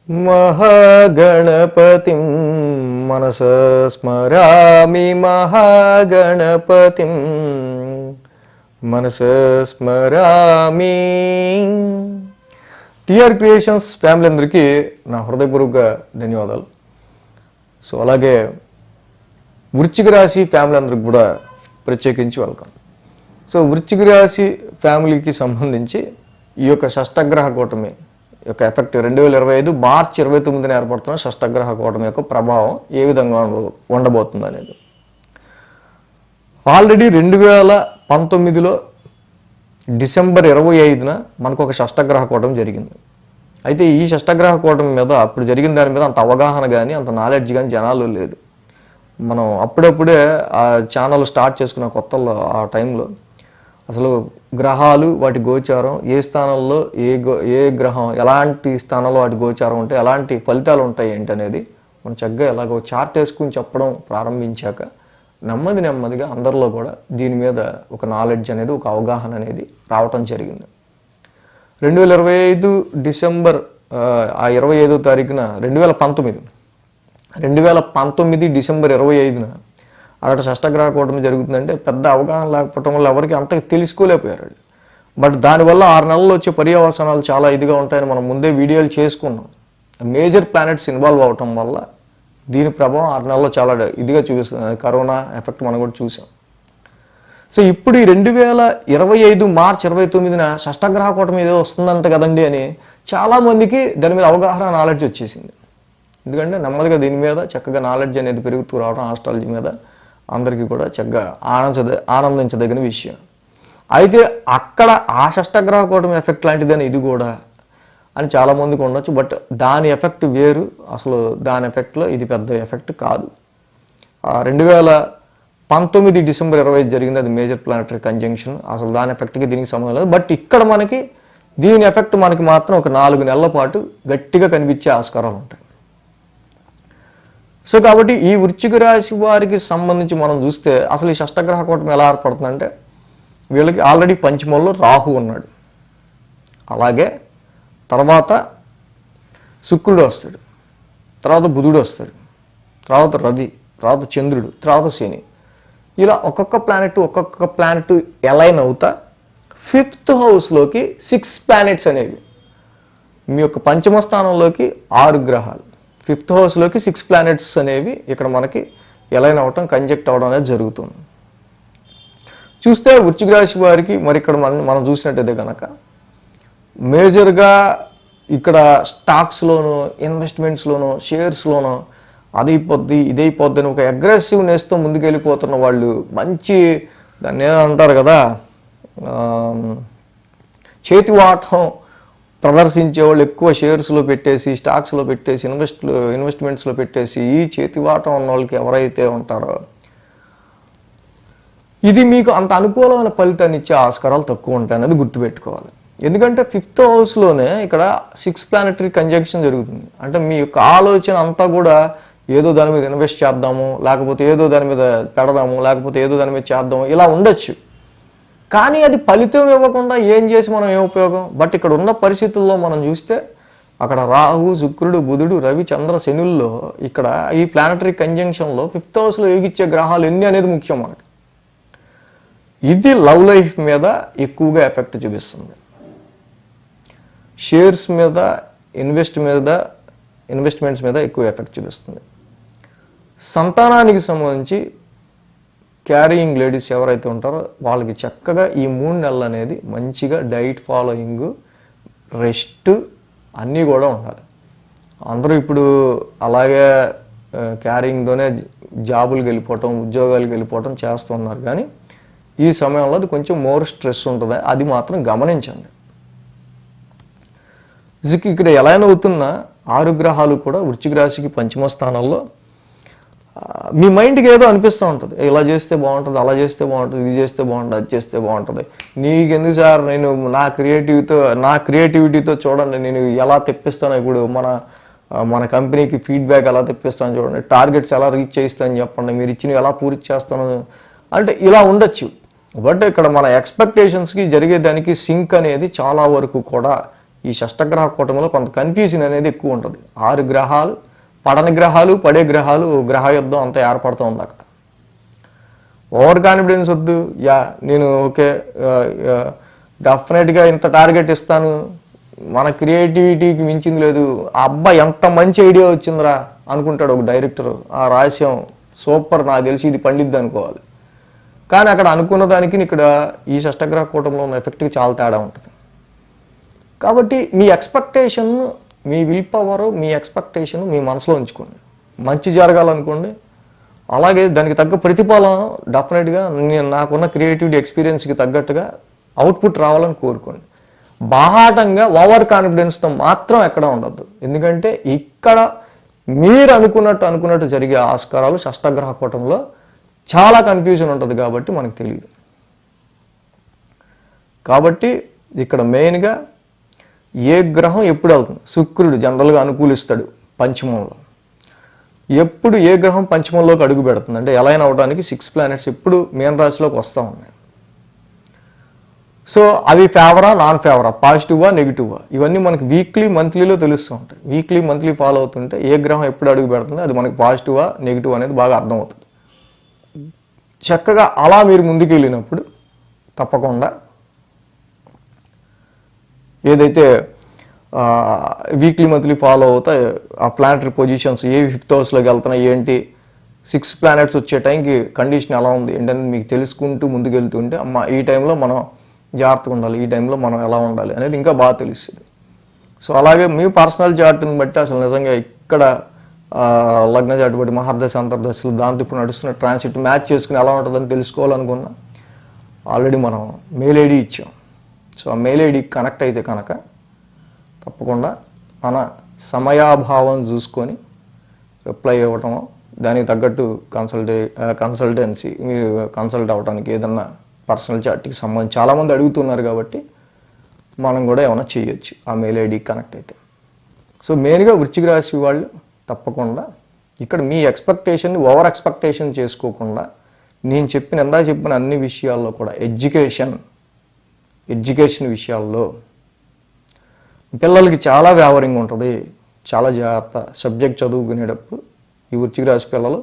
महागणपतिं मनसा स्मरामि महागणपतिं మనసా స్మరామి. TR creations family అందరికీ నా హృదయపూర్వక ధన్యవాదాలు. సో అలాగే వృశ్చిక రాశి ఫ్యామిలీ అందరికి కూడా ప్రత్యేకించి వెల్కమ్. సో వృశ్చిక రాశి ఫ్యామిలీకి సంబంధించి ఈ యొక్క షష్టగ్రహ కూటమి యొక్క ఎఫెక్ట్ 2025 మార్చి 29న ఏర్పడుతున్న షష్టగ్రహ కూటమి యొక్క ప్రభావం ఏ విధంగా ఉండబోతుంది అనేది ఆల్రెడీ 2019లో డిసెంబర్ 25న మనకు ఒక షష్టగ్రహ కూటమి జరిగింది. అయితే ఈ షష్టగ్రహ కూటమి మీద అప్పుడు జరిగిన దాని మీద అంత అవగాహన కానీ అంత నాలెడ్జ్ కానీ జనాలు లేదు. మనం అప్పుడప్పుడే ఆ ఛానల్ స్టార్ట్ చేసుకున్న కొత్తలో ఆ టైంలో అసలు గ్రహాలు వాటి గోచారం ఏ స్థానంలో ఏ గ్రహం ఎలాంటి స్థానంలో వాటి గోచారం ఉంటే ఎలాంటి ఫలితాలు ఉంటాయి ఏంటి అనేది మనం చక్కగా ఎలాగో చార్ట్ వేసుకుని చెప్పడం ప్రారంభించాక నెమ్మదిగా అందరిలో కూడా దీని మీద ఒక నాలెడ్జ్ అనేది ఒక అవగాహన అనేది రావటం జరిగింది. 2025 డిసెంబర్ 25వ తారీఖున 2019 డిసెంబర్ 25న అక్కడ షష్టగ్రహ కూటమి జరుగుతుందంటే పెద్ద అవగాహన లేకపోవడం వల్ల ఎవరికి అంతగా తెలుసుకోలేకపోయారు. బట్ దానివల్ల 6 నెలల్లో వచ్చే పర్యవసానాలు చాలా ఇదిగా ఉంటాయని మనం ముందే వీడియోలు చేసుకున్నాం. మేజర్ ప్లానెట్స్ ఇన్వాల్వ్ అవటం వల్ల దీని ప్రభావం 6 నెలల్లో చాలా ఇదిగా చూపిస్తుంది. కరోనా ఎఫెక్ట్ మనం కూడా చూసాం. సో ఇప్పుడు ఈ 2025 మార్చి 29న షష్టగ్రహ కూటమి ఏదో వస్తుందంట కదండి అని చాలామందికి దాని మీద అవగాహన నాలెడ్జ్ వచ్చేసింది. ఎందుకంటే నెమ్మదిగా దీని మీద చక్కగా నాలెడ్జ్ అనేది పెరుగుతూ రావడం ఆస్ట్రాలజీ మీద అందరికీ కూడా చక్కగా ఆనందించదగిన విషయం. అయితే అక్కడ ఆ షష్టగ్రహ కూటమి ఎఫెక్ట్ లాంటిదని ఇది కూడా అని చాలామందికి ఉండొచ్చు. బట్ దాని ఎఫెక్ట్ వేరు. అసలు దాని ఎఫెక్ట్లో ఇది పెద్ద ఎఫెక్ట్ కాదు. 2019 డిసెంబర్ 25 జరిగింది. అది మేజర్ ప్లానెటరీ కంజంక్షన్. అసలు దాని ఎఫెక్ట్కి దీనికి సంబంధం లేదు. బట్ ఇక్కడ మనకి దీని ఎఫెక్ట్ మనకి మాత్రం ఒక 4 నెలల పాటు గట్టిగా కనిపించే ఆస్కారాలు ఉంటాయి. సో కాబట్టి ఈ వృశ్చిక రాశి వారికి సంబంధించి మనం చూస్తే అసలు ఈ షష్టగ్రహ కూటమి ఎలా ఏర్పడుతుందంటే వీళ్ళకి ఆల్రెడీ పంచమంలో రాహు ఉన్నాడు. అలాగే తర్వాత శుక్రుడు వస్తాడు, తర్వాత బుధుడు వస్తాడు, తర్వాత రవి, తర్వాత చంద్రుడు, తర్వాత శని. ఇలా ఒక్కొక్క ప్లానెట్ ఎలైన్ అవుతా 5th హౌస్లోకి 6 ప్లానెట్స్ అనేవి మీ యొక్క పంచమ స్థానంలోకి 6 గ్రహాలు 5th హౌస్లోకి 6 ప్లానెట్స్ అనేవి ఇక్కడ మనకి ఎలైన్ అవటం కంజెక్ట్ అవడం అనేది జరుగుతుంది. చూస్తే వృశ్చిక రాశి వారికి మరి ఇక్కడ మనం చూసినట్టయితే కనుక మేజర్గా ఇక్కడ స్టాక్స్లోనూ ఇన్వెస్ట్మెంట్స్లోనూ షేర్స్లోనూ అదైపోద్ది ఇదైపోద్ది అని ఒక అగ్రెసివ్నెస్తో ముందుకెళ్ళిపోతున్న వాళ్ళు మంచి దాన్ని ఏదంటారు కదా చేతివాటం ప్రదర్శించే వాళ్ళు ఎక్కువ షేర్స్లో పెట్టేసి స్టాక్స్లో పెట్టేసి ఇన్వెస్ట్మెంట్స్లో పెట్టేసి ఈ చేతివాటం ఉన్న వాళ్ళకి ఎవరైతే ఉంటారో ఇది మీకు అంత అనుకూలమైన ఫలితాన్ని ఇచ్చే ఆస్కారాలు తక్కువ ఉంటాయి అనేది గుర్తుపెట్టుకోవాలి. ఎందుకంటే 5th హౌస్లోనే ఇక్కడ 6 ప్లానెటరీ కంజంక్షన్ జరుగుతుంది. అంటే మీ యొక్క ఆలోచన అంతా కూడా ఏదో దాని మీద ఇన్వెస్ట్ చేద్దాము, లేకపోతే ఏదో దాని మీద పెడదాము, లేకపోతే ఏదో దాని మీద చేద్దాము ఇలా ఉండొచ్చు. కానీ అది ఫలితం ఇవ్వకుండా ఏం చేసి మనం ఏం ఉపయోగం? బట్ ఇక్కడ ఉన్న పరిస్థితుల్లో మనం చూస్తే అక్కడ రాహు, శుక్రుడు, బుధుడు, రవి, చంద్ర, శనుల్లో ఇక్కడ ఈ ప్లానెటరీ కంజంక్షన్లో 5th హౌస్లో ఏగిచ్చే గ్రహాలు ఎన్ని అనేది ముఖ్యం మనకి. ఇది లవ్ లైఫ్ మీద ఎక్కువగా ఎఫెక్ట్ చూపిస్తుంది. షేర్స్ మీద ఇన్వెస్ట్మెంట్స్ మీద ఎక్కువ ఎఫెక్ట్ చూపిస్తుంది. సంతానానికి సంబంధించి క్యారియింగ్ లేడీస్ ఎవరైతే ఉంటారో వాళ్ళకి చక్కగా ఈ 3 నెలలు అనేది మంచిగా డైట్ ఫాలోయింగ్, రెస్ట్ అన్నీ కూడా ఉండాలి. అందరూ ఇప్పుడు అలాగే క్యారియింగ్తోనే జాబులకు వెళ్ళిపోవటం, ఉద్యోగాలకు వెళ్ళిపోవటం చేస్తున్నారు. కానీ ఈ సమయంలో అది కొంచెం మోర్ స్ట్రెస్ ఉంటుంది. అది మాత్రం గమనించండి. ఇక్కడ ఎలా అవుతున్నా 6 గ్రహాలు కూడా వృశ్చిక రాశికి పంచమ స్థానంలో మీ మైండ్కి ఏదో అనిపిస్తూ ఉంటుంది. ఇలా చేస్తే బాగుంటుంది, అలా చేస్తే బాగుంటుంది, ఇది చేస్తే బాగుంటుంది, అది చేస్తే బాగుంటుంది. నీకెందుకు సార్ నేను నా క్రియేటివిటీతో చూడండి నేను ఎలా తెప్పిస్తాను, ఇప్పుడు మన కంపెనీకి ఫీడ్బ్యాక్ ఎలా తెప్పిస్తాను చూడండి, టార్గెట్స్ ఎలా రీచ్ చేయిస్తానని చెప్పండి, మీరు ఇచ్చినవి ఎలా పూర్తి చేస్తాను అంటే ఇలా ఉండొచ్చు. బట్ ఇక్కడ మన ఎక్స్పెక్టేషన్స్కి జరిగేదానికి సింక్ అనేది చాలా వరకు కూడా ఈ షష్టగ్రహ కూటమిలో కొంత కన్ఫ్యూజన్ అనేది ఎక్కువ ఉంటుంది. 6 గ్రహాలు, పడని గ్రహాలు, పడే గ్రహాలు, గ్రహ యుద్ధం అంతా ఏర్పడుతూ ఉంది అక్కడ. ఓవర్ కాన్ఫిడెన్స్ వద్దు. నేను ఓకే డెఫినెట్గా ఇంత టార్గెట్ ఇస్తాను, మన క్రియేటివిటీకి మించింది లేదు, ఆ అబ్బాయి ఎంత మంచి ఐడియా వచ్చిందిరా అనుకుంటాడు ఒక డైరెక్టర్. ఆ రహస్యం సూపర్, నాకు తెలిసి ఇది పండిద్ది అనుకోవాలి. కానీ అక్కడ అనుకున్న దానికి ఇక్కడ ఈ షష్టగ్రహ కూటంలో ఉన్న ఎఫెక్ట్కి చాలా తేడా ఉంటుంది. కాబట్టి మీ ఎక్స్పెక్టేషన్, మీ విల్ పవర్, మీ ఎక్స్పెక్టేషన్ మీ మనసులో ఉంచుకోండి. మంచి జరగాలనుకోండి, అలాగే దానికి తగ్గ ప్రతిఫలం డెఫినెట్గా నాకున్న క్రియేటివిటీ ఎక్స్పీరియన్స్కి తగ్గట్టుగా అవుట్పుట్ రావాలని కోరుకోండి. బాహాటంగా ఓవర్ కాన్ఫిడెన్స్తో మాత్రం ఎక్కడ ఉండద్దు. ఎందుకంటే ఇక్కడ మీరు అనుకున్నట్టు జరిగే ఆస్కారాలు షష్టగ్రహ కూటంలో చాలా కన్ఫ్యూజన్ ఉంటుంది కాబట్టి మనకు తెలియదు. కాబట్టి ఇక్కడ మెయిన్గా ఏ గ్రహం ఎప్పుడు వెళ్తుంది, శుక్రుడు జనరల్గా అనుకూలిస్తాడు పంచమంలో. ఎప్పుడు ఏ గ్రహం పంచమంలోకి అడుగు పెడుతుంది అంటే అలైన్ అవడానికి 6 ప్లానెట్స్ ఎప్పుడు మీన రాశిలోకి వస్తూ ఉన్నాయి. సో అవి ఫేవరా, నాన్ ఫేవరా, పాజిటివా, నెగిటివా, ఇవన్నీ మనకి వీక్లీ, మంత్లీలో తెలుస్తూ ఉంటాయి. వీక్లీ, మంత్లీ ఫాలో అవుతుంటే ఏ గ్రహం ఎప్పుడు అడుగు పెడుతుంది, అది మనకి పాజిటివా, నెగిటివ్ అనేది బాగా అర్థమవుతుంది. చక్కగా అలా మీరు ముందుకు వెళ్ళినప్పుడు తప్పకుండా ఏదైతే వీక్లీ, మంత్లీ ఫాలో అవుతాయి ఆ ప్లానటరీ పొజిషన్స్, ఏ 5th హౌస్లోకి వెళ్తున్నాయి ఏంటి, 6 ప్లానెట్స్ వచ్చే టైంకి కండిషన్ ఎలా ఉంది ఏంటనేది మీకు తెలుసుకుంటూ ముందుకు వెళ్తుంటే అమ్మ ఈ టైంలో మనం జాగ్రత్తగా ఉండాలి, ఈ టైంలో మనం ఎలా ఉండాలి అనేది ఇంకా బాగా తెలుస్తుంది. సో అలాగే మీ పర్సనల్ చార్ట్ని బట్టి అసలు నిజంగా ఇక్కడ లగ్న చార్ట్ బట్టి మహర్దశ, అంతర్దశలు, దాంతో ఇప్పుడు నడుస్తున్న ట్రాన్సిట్ మ్యాచ్ చేసుకుని ఎలా ఉంటుందని తెలుసుకోవాలనుకున్నా ఆల్రెడీ మనం మెయిల్ ఐడి ఇచ్చాం. సో ఆ మెయిల్ ఐడికి కనెక్ట్ అయితే కనుక తప్పకుండా మన సమయాభావం చూసుకొని రిప్లై ఇవ్వటం, దానికి తగ్గట్టు కన్సల్టెన్సీ మీరు కన్సల్ట్ అవ్వడానికి ఏదన్నా పర్సనల్ చార్ట్కి సంబంధించి చాలామంది అడుగుతున్నారు కాబట్టి మనం కూడా ఏమైనా చేయొచ్చు ఆ మెయిల్ ఐడికి కనెక్ట్ అయితే. సో మెయిన్గా వృశ్చిక రాశి వాళ్ళు తప్పకుండా ఇక్కడ మీ ఎక్స్పెక్టేషన్ని ఓవర్ ఎక్స్పెక్టేషన్ చేసుకోకుండా నేను ఇందాక చెప్పిన అన్ని విషయాల్లో కూడా ఎడ్యుకేషన్ విషయాల్లో పిల్లలకి చాలా వ్యావరింగ్ ఉంటుంది, చాలా జాగ్రత్త. సబ్జెక్ట్ చదువుకునేటప్పుడు ఈ వృశ్చిక రాశి పిల్లలు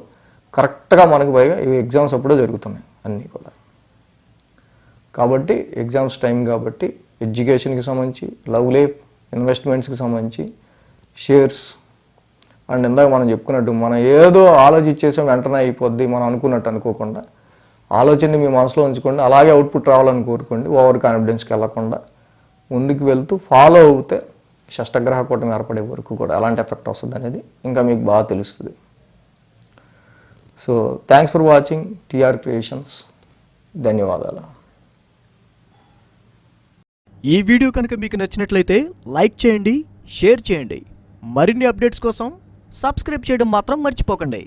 కరెక్ట్గా మనకు పైగా ఇవి ఎగ్జామ్స్ అప్పుడే జరుగుతున్నాయి అన్నీ కూడా. కాబట్టి ఎగ్జామ్స్ టైం కాబట్టి ఎడ్యుకేషన్కి సంబంధించి, లవ్ లైఫ్, ఇన్వెస్ట్మెంట్స్కి సంబంధించి, షేర్స్ అండ్ ఇందాక మనం చెప్పుకున్నట్టు మనం ఏదో ఆలోచించేసాం వెంటనే అయిపోద్ది మనం అనుకున్నట్టు అనుకోకుండా ఆలోచనని మీ మనసులో ఉంచుకోండి. అలాగే అవుట్పుట్ రావాలని కోరుకోండి. ఓవర్ కాన్ఫిడెన్స్కి వెళ్ళకుండా ముందుకు వెళ్తూ ఫాలో అవుతే షష్టగ్రహ కూటమి ఏర్పడే వరకు కూడా ఎలాంటి ఎఫెక్ట్ వస్తుంది అనేది ఇంకా మీకు బాగా తెలుస్తుంది. So thanks for watching TR Creations. ధన్యవాదాలు. ఈ వీడియో కనుక మీకు నచ్చినట్లయితే లైక్ చేయండి, షేర్ చేయండి. మరిన్ని అప్డేట్స్ కోసం సబ్స్క్రైబ్ చేయడం మాత్రం మర్చిపోకండి.